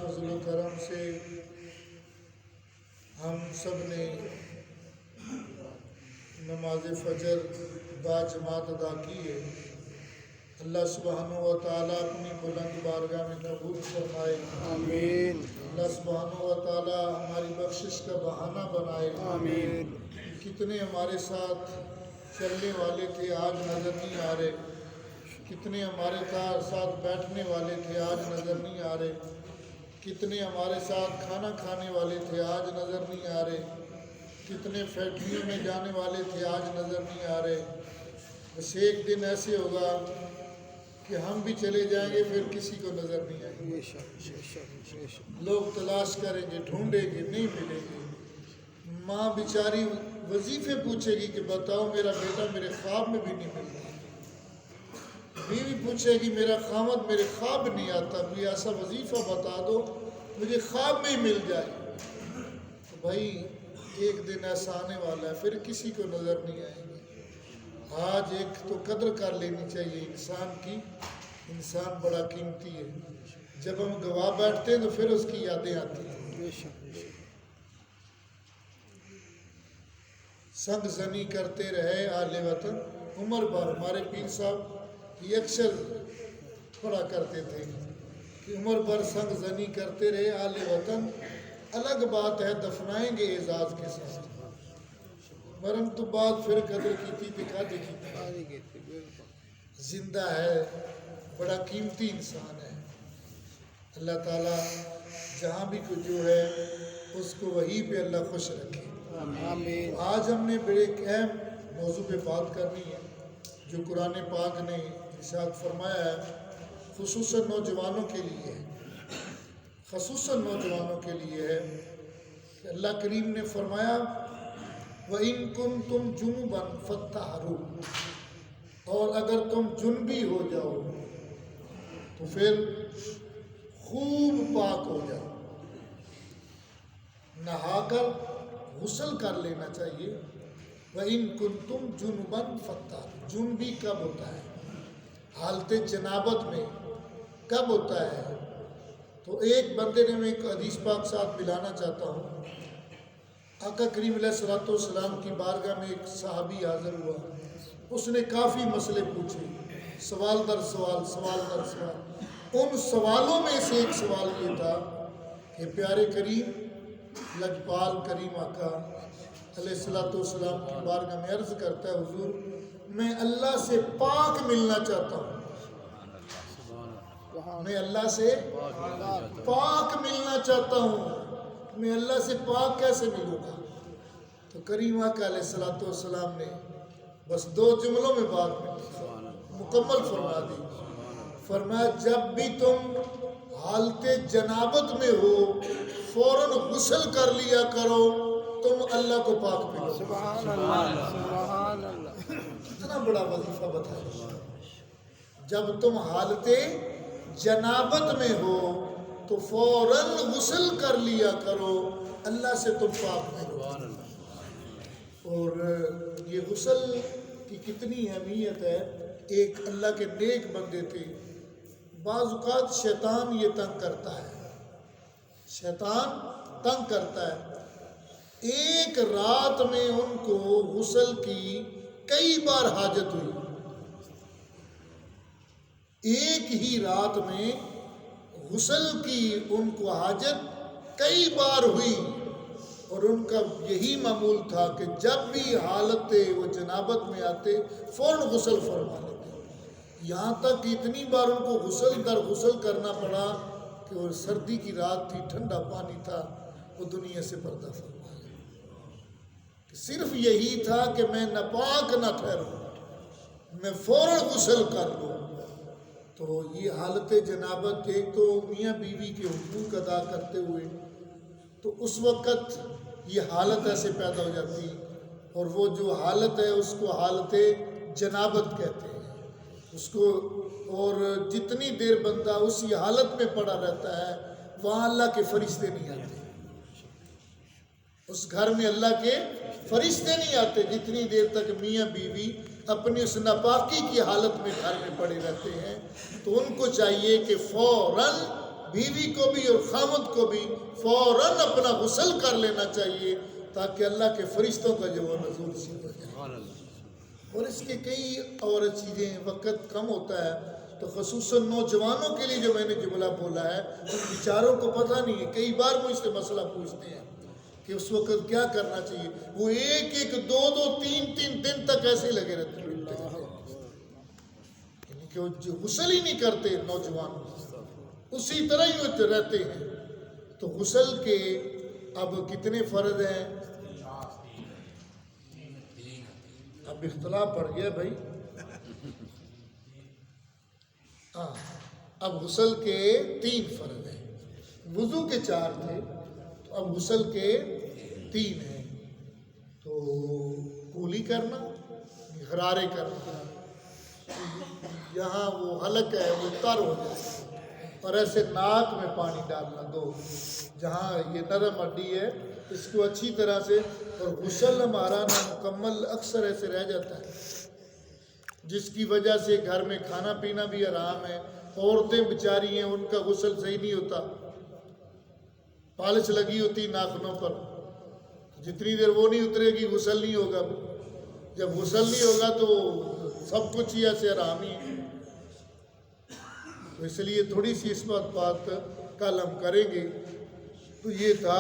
فضل و کرم سے ہم سب نے نماز فجر با جماعت ادا کی ہے۔ اللہ سبحانہ و تعالیٰ اپنی بلند بارگاہ میں قبول فرمائے، آمین۔ اللہ سبحانہ و تعالیٰ ہماری بخشش کا بہانہ بنائے، آمین۔ کتنے ہمارے ساتھ چلنے والے تھے آج نظر نہیں آ رہے، کتنے ہمارے ساتھ بیٹھنے والے تھے آج نظر نہیں آ رہے، کتنے ہمارے ساتھ کھانا کھانے والے تھے آج نظر نہیں آ رہے، کتنے فیکٹریوں میں جانے والے تھے آج نظر نہیں آ رہے۔ بس ایک دن ایسے ہوگا کہ ہم بھی چلے جائیں گے، پھر کسی کو نظر نہیں آئے گی۔ لوگ تلاش کریں گے، ڈھونڈیں گے، نہیں ملیں گے۔ ماں بیچاری وظیفے پوچھے گی کہ بتاؤ میرا بیٹا میرے خواب میں بھی نہیں ملتا، بیوی پوچھے گی میرا خامد میرے خواب نہیں آتا، کوئی ایسا وظیفہ بتا دو مجھے خواب میں ہی مل جائے۔ تو بھائی ایک دن ایسا آنے والا ہے، پھر کسی کو نظر نہیں آئے گی۔ آج ایک تو قدر کر لینی چاہیے انسان کی، انسان بڑا قیمتی ہے، جب ہم گوا بیٹھتے ہیں تو پھر اس کی یادیں آتی ہیں۔ سنگ زنی کرتے رہے اہل وطن عمر بھر، ہمارے پیر صاحب یہ اکثر پڑھا کرتے تھے کہ عمر بھر سنگ زنی کرتے رہے اہل وطن، الگ بات ہے دفنائیں گے اعزاز کے ساتھ، مرن تو بعد پھر قدر کیتی دکھا دیکھی، زندہ ہے، بڑا قیمتی انسان ہے۔ اللہ تعالیٰ جہاں بھی کچھ جو ہے اس کو وہی پہ اللہ خوش رکھے۔ آمین۔ آج ہم نے بڑے ایک اہم موضوع پہ بات کرنی ہے جو قرآن پاک نے ارشاد فرمایا ہے، خصوصاً نوجوانوں کے لیے ہے، خصوصاً نوجوانوں کے لیے ہے کہ اللہ کریم نے فرمایا وَإِن كُنتُمْ جُنُبًا فَطَّهَّرُوا، اور اگر تم جنبی ہو جاؤ تو پھر خوب پاک ہو جاؤ، نہا کر غسل کر لینا چاہیے۔ وَإِن كُنتُمْ جُنُبًا فَطَّهَّرُوا، جنبی کب ہوتا ہے؟ حالت جنابت میں کب ہوتا ہے؟ تو ایک بندے نے، میں ایک حدیث پاک ساتھ ملانا چاہتا ہوں، آقا کریم علیہ الصلوۃ والسلام کی بارگاہ میں ایک صحابی حاضر ہوا، اس نے کافی مسئلے پوچھے، سوال در سوال، سوال در سوال۔ ان سوالوں میں سے ایک سوال یہ تھا کہ پیارے کریم لجپال کریم آقا علیہ الصلوۃ والسلام کی بارگاہ میں عرض کرتا ہے حضور میں اللہ سے پاک ملنا چاہتا ہوں، میں اللہ سے پاک ملنا چاہتا ہوں، میں اللہ سے پاک کیسے ملوں گا؟ تو کریم آقا علیہ الصلوۃ والسلام نے بس 2 جملوں میں بات مکمل فرما دی، فرمایا جب بھی تم حالت جنابت میں ہو فوراً غسل کر لیا کرو، تم اللہ کو پاک ملو۔ سبحان اللہ، سبحان اللہ۔ اتنا بڑا وظیفہ بتایا، جب تم حالت جنابت میں ہو تو فوراً غسل کر لیا کرو، اللہ سے تم پاک ملو۔ اور یہ غسل کی کتنی اہمیت ہے۔ ایک اللہ کے نیک بندے تھے، بعض اوقات شیطان یہ تنگ کرتا ہے، شیطان تنگ کرتا ہے، ایک رات میں ان کو غسل کی کئی بار حاجت ہوئی، ایک ہی رات میں غسل کی ان کو حاجت کئی بار ہوئی، اور ان کا یہی معمول تھا کہ جب بھی حالت وہ جنابت میں آتے فوراً غسل فرما لیتے، یہاں تک کہ اتنی بار ان کو غسل در غسل کرنا پڑا کہ وہ سردی کی رات تھی، ٹھنڈا پانی تھا، وہ دنیا سے پردہ فرما لیا، صرف یہی تھا کہ میں ناپاک نہ ٹھہروں، میں فوراً غسل کر لوں۔ تو یہ حالت جنابت ایک تو میاں بیوی کے حقوق ادا کرتے ہوئے تو اس وقت یہ حالت ایسے پیدا ہو جاتی، اور وہ جو حالت ہے اس کو حالت جنابت کہتے ہیں اس کو، اور جتنی دیر بندہ اسی حالت میں پڑا رہتا ہے وہاں اللہ کے فرشتے نہیں آتے، اس گھر میں اللہ کے فرشتے نہیں آتے جتنی دیر تک میاں بیوی اپنی اس ناپاکی کی حالت میں گھر میں پڑے رہتے ہیں۔ تو ان کو چاہیے کہ فوراً بیوی کو بھی اور خامد کو بھی فوراً اپنا غسل کر لینا چاہیے تاکہ اللہ کے فرشتوں کا جو وہ نزول شروع ہو جائے۔ اور اس کے کئی اور چیزیں، وقت کم ہوتا ہے تو خصوصاً نوجوانوں کے لیے جو میں نے جملہ بولا ہے ان بیچاروں کو پتہ نہیں ہے، کئی بار مجھ سے مسئلہ پوچھتے ہیں کہ اس وقت کیا کرنا چاہیے، وہ ایک ایک دو دو تین تین دن تک ایسے ہی لگے رہتے ہیں، یعنی کہ وہ جو غسل ہی نہیں کرتے نوجوان اسی طرح ہی وہ رہتے ہیں۔ تو غسل کے اب کتنے فرض ہیں؟ اب اختلاف پڑ گیا بھائی۔ ہاں، اب غسل کے 3 فرض ہیں، وضو کے 4 تھے تو اب غسل کے 3 ہیں۔ تو کولی کرنا، غرارے کرنا، یہاں وہ حلق ہے وہ تر ہو جائے اور ایسے ناک میں پانی ڈالنا 2، جہاں یہ نرم ہڈی ہے اس کو اچھی طرح سے، اور غسل ہمارا نامکمل اکثر ایسے رہ جاتا ہے جس کی وجہ سے گھر میں کھانا پینا بھی حرام ہے، عورتیں بیچاری ہیں ان کا غسل صحیح نہیں ہوتا، پالش لگی ہوتی ناخنوں پر، جتنی دیر وہ نہیں اترے گی غسل نہیں ہوگا، جب غسل نہیں ہوگا تو سب کچھ ہی ایسے حرام ہی ہے۔ تو اس لیے تھوڑی سی اس بات کل ہم کریں گے۔ تو یہ تھا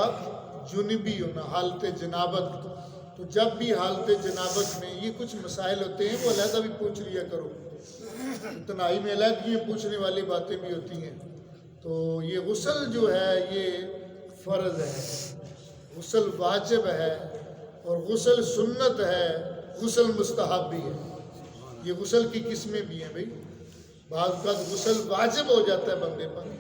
جنبی ہونا، حالت جنابت۔ تو جب بھی حالت جنابت میں یہ کچھ مسائل ہوتے ہیں وہ علیحدہ بھی پوچھ لیا کرو، تنہائی میں علیحدگی پوچھنے والی باتیں بھی ہوتی ہیں۔ تو یہ غسل جو ہے یہ فرض ہے، غسل واجب ہے، اور غسل سنت ہے، غسل مستحب بھی ہے۔ یہ غسل کی قسمیں بھی ہیں بھائی، بعض اوقات غسل واجب ہو جاتا ہے بندے پر،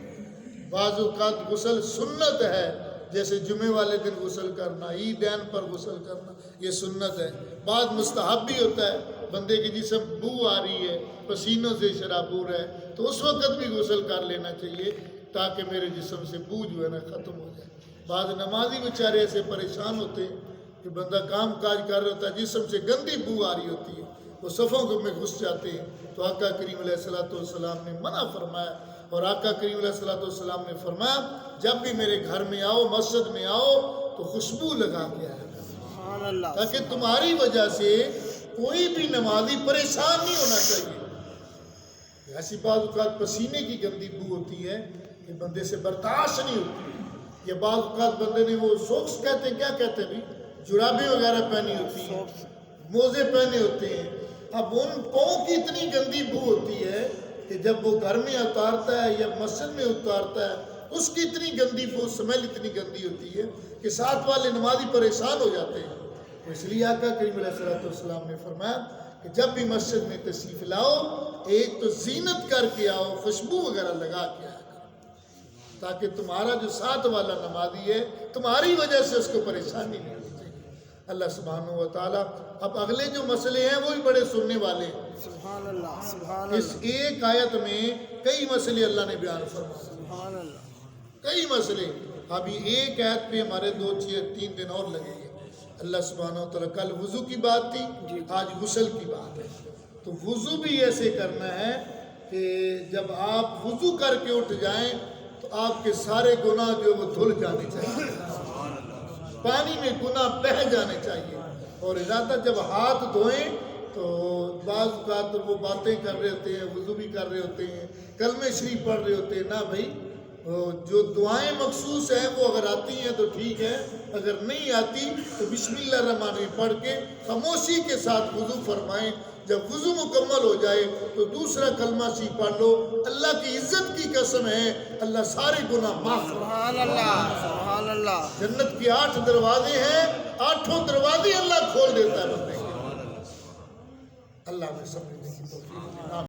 بعض اوقات غسل سنت ہے، جیسے جمعے والے دن غسل کرنا، عیدین پر غسل کرنا، یہ سنت ہے۔ بعض مستحب بھی ہوتا ہے، بندے کی جسم بو آ رہی ہے، پسینوں سے شرابور ہے تو اس وقت بھی غسل کر لینا چاہیے تاکہ میرے جسم سے بو جو ہے نا ختم ہو جائے۔ بعض نمازی بیچارے ایسے پریشان ہوتے ہیں کہ بندہ کام کاج کر رہا ہوتا ہے، جسم سے گندی بو آ رہی ہوتی ہے، وہ صفوں میں گھس جاتے ہیں۔ تو آقا کریم علیہ السلام نے منع فرمایا، اور آقا کریم علیہ السلام نے فرمایا جب بھی میرے گھر میں آؤ، مسجد میں آؤ تو خوشبو لگا کے آیا سبحان اللہ، تاکہ تمہاری وجہ سے کوئی بھی نمازی پریشان نہیں ہونا چاہیے۔ ایسی بعض اوقات پسینے کی گندی بو ہوتی ہے کہ بندے سے برداشت نہیں ہوتی، یا بعض اوقات بندے نے وہ سوکس کہتے ہیں، کیا کہتے ہیں بھی، جرابیں وغیرہ پہنی ہوتی ہیں، موزے پہنے ہوتے ہیں، اب ان پاؤں کی اتنی گندی بو ہوتی ہے کہ جب وہ گھر میں اتارتا ہے یا مسجد میں اتارتا ہے اس کی اتنی گندی بو، سمیل اتنی گندی ہوتی ہے کہ ساتھ والے نمازی پریشان ہو جاتے ہیں۔ اس لیے آقا کریم علیہ السلام نے فرمایا کہ جب بھی مسجد میں تشریف لاؤ ایک تو زینت کر کے آؤ، خوشبو وغیرہ لگا کے آؤ تاکہ تمہارا جو ساتھ والا نمازی ہے تمہاری وجہ سے اس کو پریشانی نہیں ہونی چاہیے۔ اللہ سبحانہ و تعالیٰ اب اگلے جو مسئلے ہیں وہ بھی بڑے سننے والے ہیں۔ سبحان اللہ، سبحان اس اللہ، ایک آیت میں کئی مسئلے اللہ نے بیان فرمائے، سبحان اللہ، کئی مسئلے۔ ابھی ایک آیت پہ ہمارے 2-3 دن اور لگیں گے۔ اللہ سبحانہ و تعالیٰ، کل وضو کی بات تھی، آج غسل کی بات ہے۔ تو وضو بھی ایسے کرنا ہے کہ جب آپ وضو کر کے اٹھ جائیں تو آپ کے سارے گناہ جو وہ دھل جانے چاہیے، پانی میں گناہ بہہ جانے چاہیے۔ اور ارادہ جب ہاتھ دھوئیں تو بعض اوقات وہ باتیں کر رہے ہوتے ہیں، وضو بھی کر رہے ہوتے ہیں، کلمہ شریف پڑھ رہے ہوتے ہیں، نہ بھائی جو دعائیں مخصوص ہیں وہ اگر آتی ہیں تو ٹھیک ہے، اگر نہیں آتی تو بسم اللہ الرحمن الرحیم پڑھ کے خاموشی کے ساتھ وضو فرمائیں۔ جب وضو مکمل ہو جائے تو دوسرا کلمہ شریف پڑھ لو، اللہ کی عزت کی قسم ہے اللہ سارے گناہ معاف کرے۔ سبحان اللہ، سبحان اللہ، جنت کے 8 دروازے ہیں، 8 دروازے اللہ کھول دیتا ہے بندے کے۔ اللہ میں سمجھنے کی توفیق۔